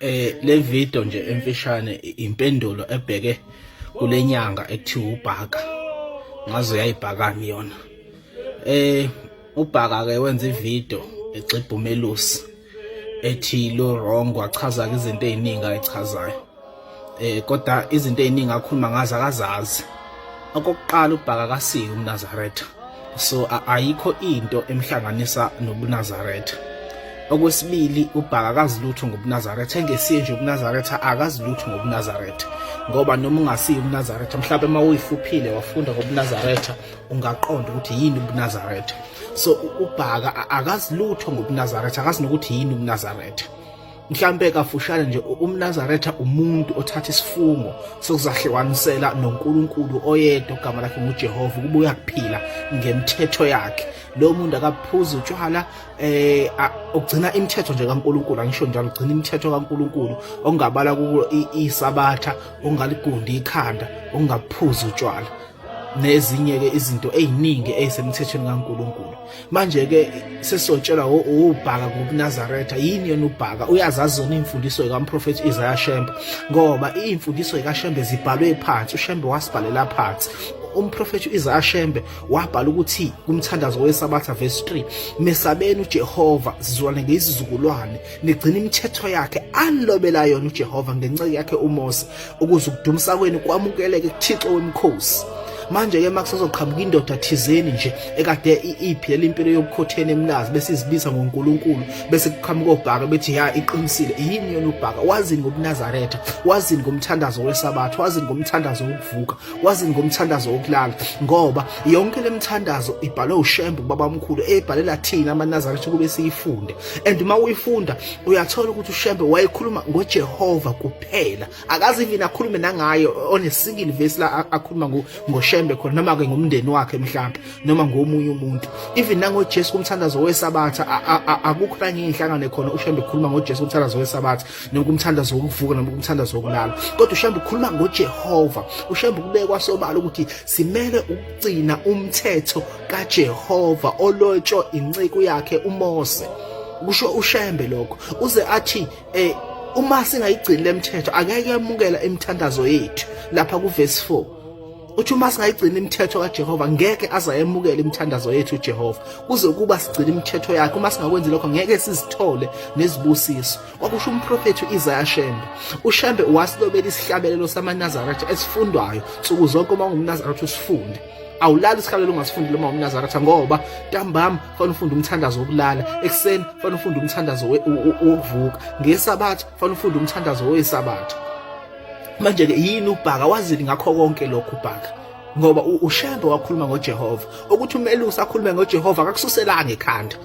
Le video nje emfishane impendulo ebheke kule nyanga ekuthiwa uBhaka. Ngaze uyayibhakani yona. uBhaka ke wenza ivideo exibha umelusi ethi lo wrong, wachaza izinto eziningi ayichazayo. Kodwa izinto eziningi akhuluma ngazo akazazi. Okokuqala uBhaka kasiki umNazaretha. So ayikho into emhlanganisa nobuNazaretha. Okwesibili uBhaka akazilutho ngobuNazaretha, engesiye nje ubuNazaretha akazilutho ngobuNazaretha, ngoba noma ungasiye ubuNazaretha mhlawumbe uma uyifuphile wafunda ngobuNazaretha ungaqonda ukuthi yini ubuNazaretha. So uBhaka akazilutho ngobuNazaretha, akazi nokuthi yini ubuNazaretha. Mhlambe kafushane nje umNazaretha umuntu othatha isifungo sokuzahlewanisela noNkulunkulu oyedwa ogama lakhe nguJehova, kubuya kuphila ngemithetho yakhe. Lo muntu akaphuza utshwala, ugcina imithetho nje kaNkulunkulu, angisho njalo ugcina imithetho kaNkulunkulu, ongabala kulo isabatha, ongaligundi ikhanda, ongaphuza utshwala nezinye ke izinto eziningi ezisemthethweni kaNkulunkulu. Manje ke sesotshelwa uBhaka ngobuNazaretha. Yini yena uBhaka? Uyazazi zona imfundiso kaMprofeti Isaiah Shembe, ngoba imfundiso kaShembe zibhalwe phansi, uShembe wasibhalela phansi. Umprofeti Isaiah Shembe wabhala ukuthi kumthandazo wesabatha verse 3, mesabeni uJehova sizwane ngezizukulwane, nigcina imithetho yakhe alobela yona uJehova ngenceke yakhe uMose, ukuze ukudumisa kwenu kwamukeleke kuThixo wemikhosi. Manje ke makusezoqhamuka indoda thizeni nje ekade iphilela impilo yobukhotheni emlazi bese izibiza ngoNkulunkulu, bese kuqhamuka uBhaka bethi ya iqinisile. Yini yona uBhaka? Wazini ngobuNazaretha, wazini ngomthandazo wesabatha, wazini ngomthandazo wokuvuka, wazini ngomthandazo wokulala, ngoba yonke lemithandazo ibhalwe uShembe ubabamkhulu, ebhalela thina amaNazaretha kube siyifunde. And uma uyifunda uyathola ukuthi uShembe wayekhuluma ngoJehova kuphela, akazi even akhulume nangayo on a single verse la akhuluma ngoShembe khona, noma ke ngomndeni wakhe mhlawumbe, noma ngomunye umuntu. Even nangoJesu kumthandazo wesabatha akukho kanye inhlangano khona uShembe khuluma ngoJesu kumthandazo wesabatha, noma kumthandazo wokuvuka, noma kumthandazo wokulala, kodwa uShembe khuluma ngoJehova. uShembe kubekwa sobala ukuthi simele ukugcina umthetho kaJehova olotsho inciko yakhe uMose. Kusho uShembe lokho uze athi uma singayigcini lemithetho akeke yamukela imithandazo yethu. Lapha ku verse 4 uthi uma singayigcina imithetho kaJehova ngeke azayemukela imithandazo yethu uJehova, kuze kuba sigcina imithetho yakhe. Uma singakwenzi lokho ngeke sizithole nezibusiso. Kwakusho umprofeti Isaiah Shembe. uShembe wasilobela isihlabelelo samaNazaretha esifundwayo nsuku zonke. Uma ungumNazaretha usifunde, awulali isihlabelelo ungasifundi uma ungumNazaretha, ngoba ntambama fanele ufunde umthandazo wokulala, ekuseni fanele ufunde umthandazo wokuvuka, ngesabatha fanele ufunde umthandazo wesabatha. Manje ke yini uBhaka? Wazini ngakho konke lokho uBhaka? Ngoba uShembe wakhuluma ngoJehova. Ukuthi umelusi akhulume ngoJehova akakususelanga ekhanda,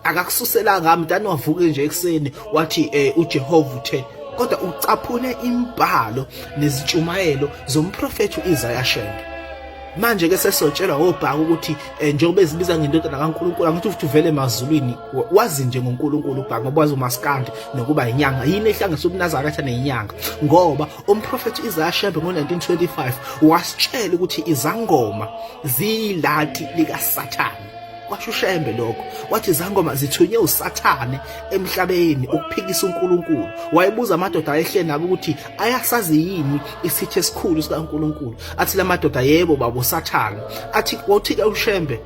akakususelanga mntana wavuke nje ekuseni wathi uJehova uthe, kodwa ucaphule imbhalo nezitshumayelo zomprofeti Isaiah Shembe. Manje ke sesotshelwa uBhaka ukuthi njengoba ezibiza ngendodana kaNkulunkulu, angithi futhi uvele emazulwini wazi nje ngoNkulunkulu uBhaka, ngoba wazi umaskandi nokuba inyanga. Yini ehlanganisa ubuNazaretha neyinyanga? Ngoba umprofeti Isaiah Shembe ngo-1925 wasitshela ukuthi izangoma ziyilati likaSathane. Kwasho uShembe lokho, wathi izangoma zithunywe uSathane emhlabeni ukuphikisa uNkulunkulu. Wayebuza amadoda ayehleli nabo ukuthi ayasazi yini isithe esikhulu sikaNkulunkulu. Athi la madoda yebo babo uSathane. Athi wothi-ke uShembe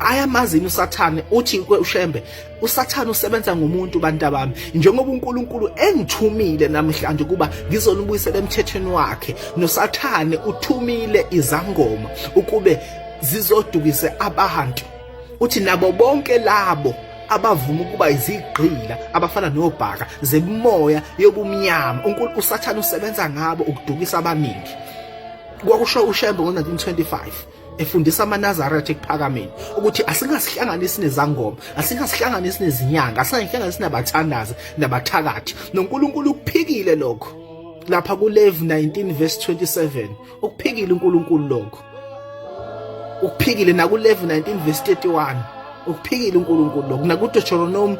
ayamazini uSathane. Uthi uShembe uSathane usebenza ngomuntu bantabami, njengoba uNkulunkulu engithumile namhlanje kuba ngizonibuyisela emthethweni wakhe, noSathane uthumile izangoma ukube zizodukise abantu. Uthi nabo bonke labo abavuma ukuba izigqila abafana noBhaka zemoya yobumnyama uSathane usebenza ngabo ukudukisa abaningi. Kwakusho uShembe ngo-1925 efundisa amaNazaretha ekuphakameni ukuthi asingasihlanganisi nezangoma, asingasihlanganisi nezinyanga, asingahlanganisi nabathandazi nabathakathi. noNkulunkulu ukuphikile lokho lapha kuLevi 19 verse 27. Ukuphikile uNkulunkulu lokho, ukuphikile nakuLevi 19 verse 31. ukuphikile uNkulunkulu lokho, nakuDeuteronomy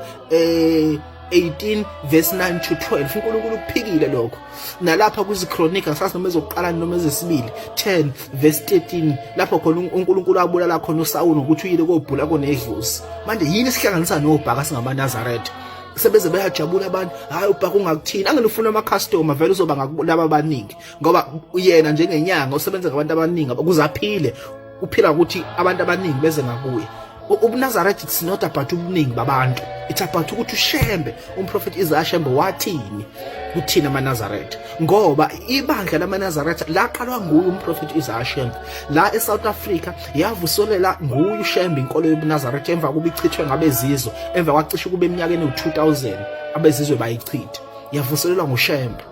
18 verse 9 to 12. uNkulunkulu ukuphikile lokho. Nalapha kuziKronika sathi noma ezokuqala noma ezesibili 10 verse 13, lapho khona uNkulunkulu abulala khona uSawuli ukuthi uyile kobhula konedlozi. Manje yini isihlanganisa noBhaka singamaNazaretha? sebeze bayajabula abantu, hayi uBhaka ungakuthini, angenifuna ama-customer vele uzoba ngakulaba abaningi, ngoba uyena njengenyanga usebenza ngabantu abaningi ukuze aphile, uphila ukuthi abantu abaningi beze ngakuye. UNazaretha it's not about ubuningi babantu, it's about ukuthi uShembe, umprofeti Isaiah Shembe wathini kuthina amaNazaretha, ngoba ibandla lamaNazaretha laqalwa nguye umprofeti Isaiah Shembe. La eSouth Africa yavuselela nguye uShembe inkolo yobuNazaretha emva kuba ichithwe ngabezizwe, emva kwacishe kube eminyakeni u-2000 abezizwe bayichitha, yavuselelwa nguShembe.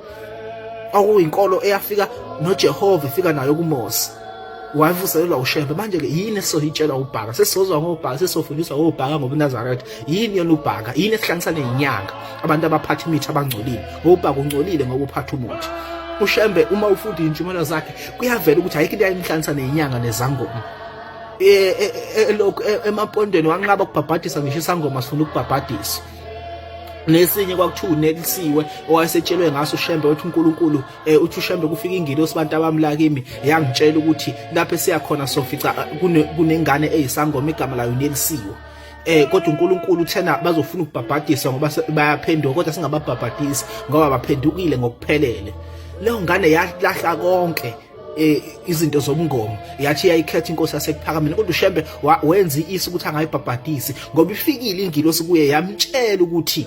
Okuyinkolo eyafika noJehova ifika nayo kuMose, wavuselelwa uShembe. Manje-ke yini esizoyitshela uBhaka? Sesizozwa ngoBhaka, sesizofundiswa ngoBhaka ngobuNazaretha. Yini yona uBhaka? Yini esihlanganisa nezinyanga, abantu abaphatha imithi abangcolile? ngoBhaka ungcolile ngoba uphatha umuthi. uShembe uma ufunda intshumayelo zakhe kuyavela ukuthi ayikho into ayimhlanganisa nezinyanga nezangoma. Emapondweni wanqaba ukubhabhadisa, ngisho isangoma sifuna ukubhabhadisa. Nesinye kwakuthiwa uNelisiwe owayesetshelwe ngaso uShembe, wathi uNkulunkulu uthi uShembe kufika ingilosi abantu abamla kimi yangitshela ukuthi lapho esiyakhona sofica kunengane eyisangoma igama layo uNelisiwe. Kodwa uNkulunkulu uthena bazofuna ukubhabhadiswa ngoba bayaphenduka, kodwa singababhabhadisi ngoba baphendukile ngokuphelele. Leyo ngane yalahla konke izinto zomngomo, yathi yayikhetha inkosi yasekuphakameni, kodwa uShembe wenza isu ukuthi angayibhabhadisi ngoba ifikile ingilosi kuye yamtshela ukuthi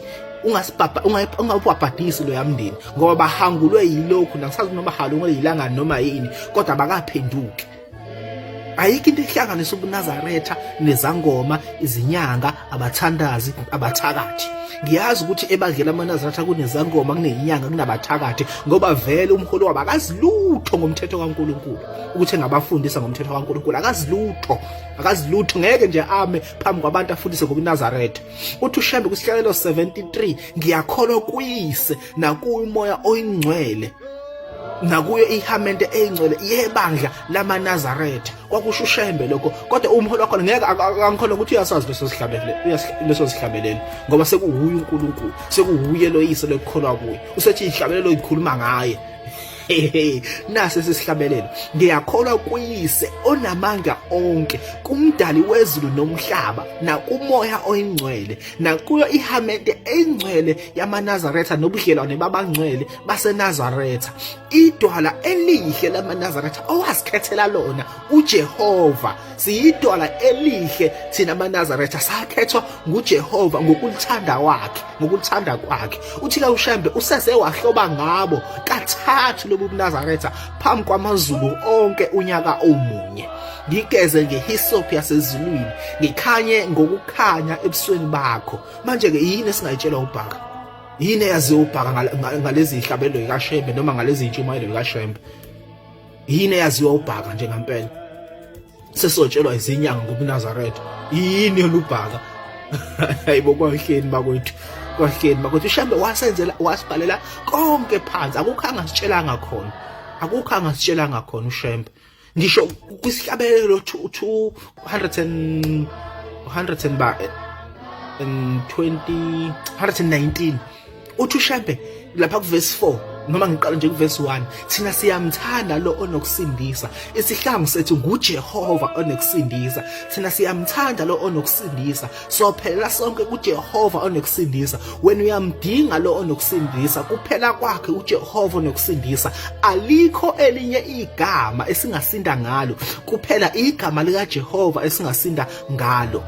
ungabhabhadisi lo yamndeni ngoba bahangulwe yilokhu, nangisazi noma halungwe yilangani noma yini, kodwa bakaphenduki. Ayikho into ehlanganisa ubuNazaretha nezangoma, izinyanga, abathandazi, abathakathi. Ngiyazi ukuthi ebandleni lamaNazaretha kunezangoma, kunezinyanga, kunabathakathi, ngoba vele umholi wabo akazi lutho ngomthetho kaNkulunkulu, ukuthi engabafundisa ngomthetho kaNkulunkulu akazi lutho, ngeke nje ame phambi kwabantu afundise ngobuNazaretha. Uthi uShembe kusihlalo 73, ngiyakholwa kuyise nakuyo umoya oyingcwele, nakuyo ihamente eyingcwele yebandla lamaNazaretha. Kwakusho uShembe lokho, kodwa umholi wakho ngeke angikholwa ukuthi uyasazi leso sihlabelelo, ngoba sekuhuye uNkulunkulu, sekuhuye loyise lokukholwa kuye. Usethi ihlabelelo ikhuluma ngaye. Nase sesihlabelelo, ngiyakholwa kuyise onamandla onke, kumdali wezulu nomhlaba, nakumoya oyingcwele, nakuyo ihamente eyingcwele yamaNazaretha nobudlelwane babangcwele baseNazaretha, idwala elihle lamaNazaretha owasikhethela lona uJehova. Siyidwala elihle thina amaNazaretha, sakhethwa nguJehova ngokuthanda kwakhe. Uthi la uShembe useze wahloba ngabo kathathu lobuNazaretha phambi kwamazulu onke unyaka omunye. Ngigeze ngehisophi yasezulwini, ngikhanye ngokukhanya ebusweni bakho. Manje-ke yini esingayitshela uBhaka? Yini eyaziwa uBhaka ngalezi zihlabelelo zikaShembe noma ngalezi zintshumayelo zikaShembe? Yini eyaziwa uBhaka njengempela? Sesotshelwa izinyanga ngobuNazaretha. Yini yona uBhaka? Hayibo, kwahleni bakwethu, uShembe wasibhalela konke phansi, akukho angasitshelanga khona uShembe. Ngisho kwisihlabelelo 119 uthi uShembe lapha kuverse 4, noma ngiqala nje kuverse 1, thina siyamthanda lo onokusindisa, isihlangu sethu nguJehova onokusindisa. Thina siyamthanda lo onokusindisa, sophelela sonke kuJehova onokusindisa. Wena uyamdinga lo onokusindisa, kuphela kwakhe uJehova onokusindisa. Alikho elinye igama esingasinda ngalo, kuphela igama likaJehova esingasinda ngalo.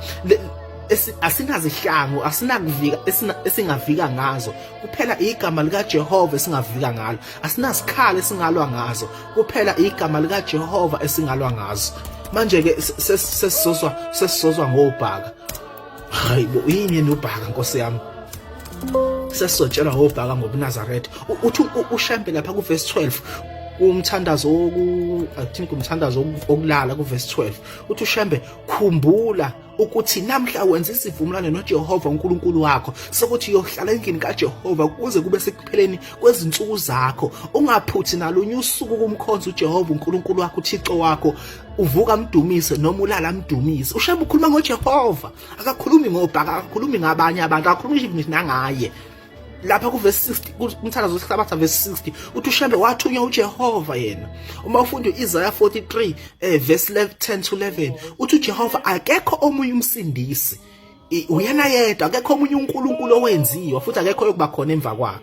Asinazihlangu, asinakuvika esingavika ngazo, kuphela igama likaJehova esingavika ngalo. Asinasikhala esingalwa ngazo, kuphela igama likaJehova esingalwa ngazo. Manje-ke sesizozwa ngoBhaka. Hayibo, yini noBhaka Nkosi yami? Sesizotshelwa ngoBhaka ngobuNazaretha. Uthi uShembe lapha kuverse 12, umthandazo wokulala kuverse 12, uthi uShembe, khumbula ukuthi namhla wenza isivumelwano noJehova uNkulunkulu wakho sokuthi uyohlala endlini kaJehova kuze kube sekupheleni kwezinsuku zakho. Ungaphuthi nalunye usuku kumkhonza uJehova uNkulunkulu wakho, uThixo wakho, uvuka mdumise noma ulala mdumise. uShembe ukhuluma ngoJehova, akakhulumi ngoBhaka, akakhulumi ngabanye abantu, akakhulumi nje nangaye. Lapha kuverse 60, umthandazo wesihlabatha verse 60, uthi uShembe wathunywa uJehova yena. Uma ufunda uIsaiah 43 verse 10 to 11, uthi uJehova akekho omunye umsindisi uyena yedwa, akekho omunye uNkulunkulu owenziwa futhi akekho yokuba khona emva kwakhe.